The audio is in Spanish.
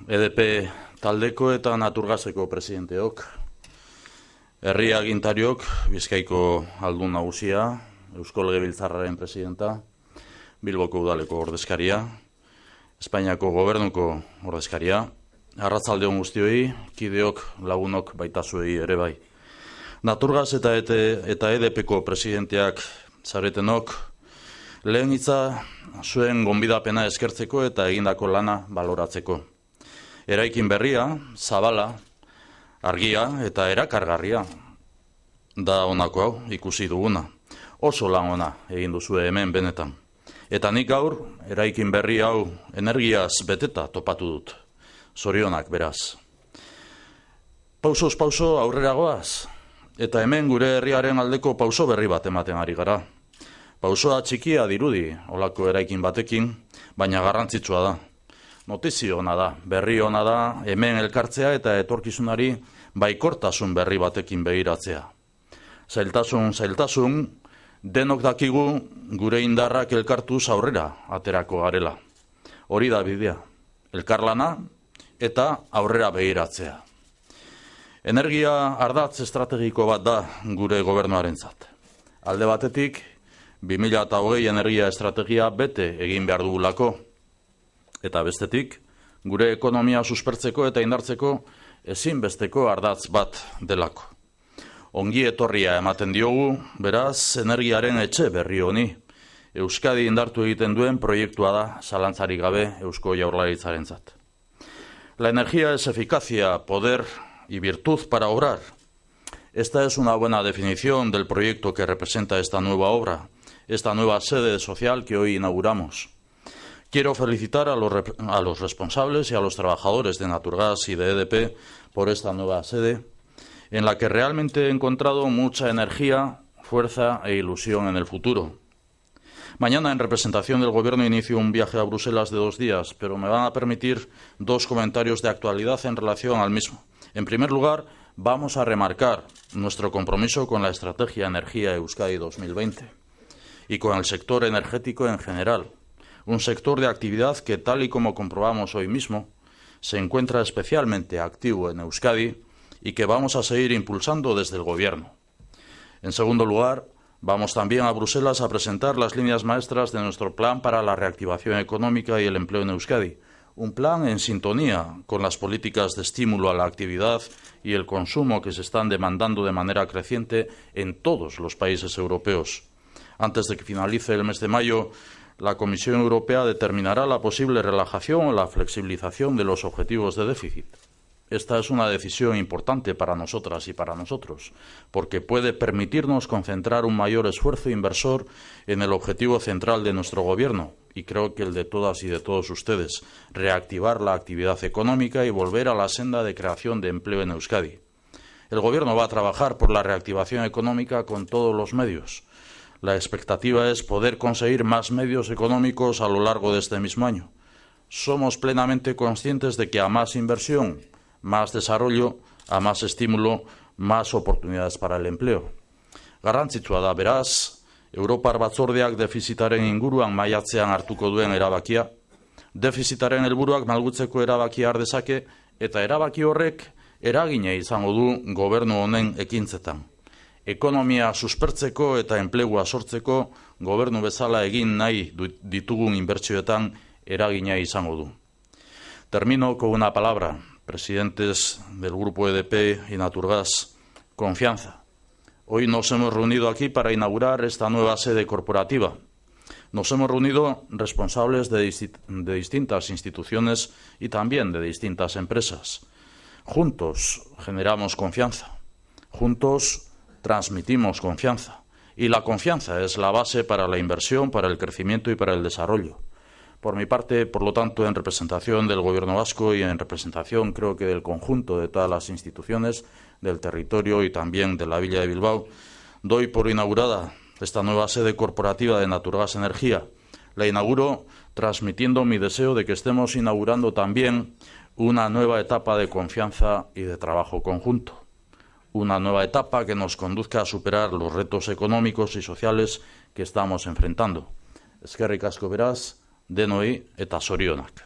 EDP taldeko eta Naturgaseko presidenteok, herri agintariok, Bizkaiko aldun nagusia, Eusko Legebiltzarraren presidenta, Bilboko udaleko ordezkaria, Espainiako gobernuko ordezkaria, arratsalde on guztioi, kideok, lagunok baitazuei ere bai. Naturgas eta EDPko presidenteak zaretenok, lehen hitza zuen gonbidapena eskertzeko eta egindako lana baloratzeko. Eraikin berria, zabala, argia eta erakargarria da honako hau ikusi duguna. Oso lan ona egin duzue hemen benetan. Eta nik gaur, eraikin berri hau energiaz beteta topatu dut. Zorionak beraz. Pausoz pauso aurrera goaz. Eta hemen gure herriaren aldeko pauso berri bat ematen ari gara. Pausoa txikia dirudi olako eraikin batekin, baina garrantzitsua da. Notizio ona da, berri ona da, hemen elkartzea eta etorkizunari baikortasun berri batekin begiratzea. Zailtasun, denok dakigu gure indarrak elkartuz aurrera aterako garela. Hori da bidea, elkarlana eta aurrera begiratzea. Energia ardatz estrategiko bat da gure gobernuarentzat. Alde batetik, 2020 energia estrategia bete egin behar dugulako. Eta bestetik, gure ekonomia suspertzeko eta indartzeko ezinbesteko ardatz bat delako. Ongi etorria ematen diogu, beraz, energiaren etxe berri honi. Euskadi indartu egiten duen proiektua da, zalantzarik gabe Eusko Jaurlaritzarentzat. La energía es eficacia, poder y virtud para obrar. Esta es una buena definición del proyecto que representa esta nueva obra, esta nueva sede social que hoy inauguramos. Quiero felicitar a los responsables y a los trabajadores de Naturgas y de EDP por esta nueva sede, en la que realmente he encontrado mucha energía, fuerza e ilusión en el futuro. Mañana, en representación del Gobierno, inicio un viaje a Bruselas de 2 días, pero me van a permitir 2 comentarios de actualidad en relación al mismo. En primer lugar, vamos a remarcar nuestro compromiso con la Estrategia Energía Euskadi 2020 y con el sector energético en general. Un sector de actividad que, tal y como comprobamos hoy mismo, se encuentra especialmente activo en Euskadi y que vamos a seguir impulsando desde el Gobierno. En segundo lugar, vamos también a Bruselas a presentar las líneas maestras de nuestro plan para la reactivación económica y el empleo en Euskadi. Un plan en sintonía con las políticas de estímulo a la actividad y el consumo que se están demandando de manera creciente en todos los países europeos. Antes de que finalice el mes de mayo, la Comisión Europea determinará la posible relajación o la flexibilización de los objetivos de déficit. Esta es una decisión importante para nosotras y para nosotros, porque puede permitirnos concentrar un mayor esfuerzo inversor en el objetivo central de nuestro Gobierno, y creo que el de todas y de todos ustedes, reactivar la actividad económica y volver a la senda de creación de empleo en Euskadi. El Gobierno va a trabajar por la reactivación económica con todos los medios. La expectativa es poder conseguir más medios económicos a lo largo de este mismo año. Somos plenamente conscientes de que a más inversión, más desarrollo, a más estímulo, más oportunidades para el empleo. Garrantzitsua da beraz, Europar Batzordeak defizitaren inguruan maiatzean hartuko duen erabakia, defizitaren helburuak malgutzeko erabakia har dezake eta erabaki horrek eragina izango du gobernu honen ekintzetan. Ekonomia suspertzeko eta enplegua sortzeko gobernu bezala egin nahi ditugun inbertsioetan eragina izango du. Termino con una palabra, presidentes del Grupo EDP y Naturgas, confianza. Hoy nos hemos reunido aquí para inaugurar esta nueva sede corporativa. Nos hemos reunido responsables de distintas instituciones y también de distintas empresas. Juntos generamos confianza. Juntos transmitimos confianza, y la confianza es la base para la inversión, para el crecimiento y para el desarrollo. Por mi parte, por lo tanto, en representación del Gobierno vasco y en representación, creo que del conjunto de todas las instituciones del territorio y también de la Villa de Bilbao, doy por inaugurada esta nueva sede corporativa de Naturgas Energía. La inauguro transmitiendo mi deseo de que estemos inaugurando también una nueva etapa de confianza y de trabajo conjunto. Una nueva etapa que nos conduzca a superar los retos económicos y sociales que estamos enfrentando. Eskerrik asko beraz, denoi eta zorionak.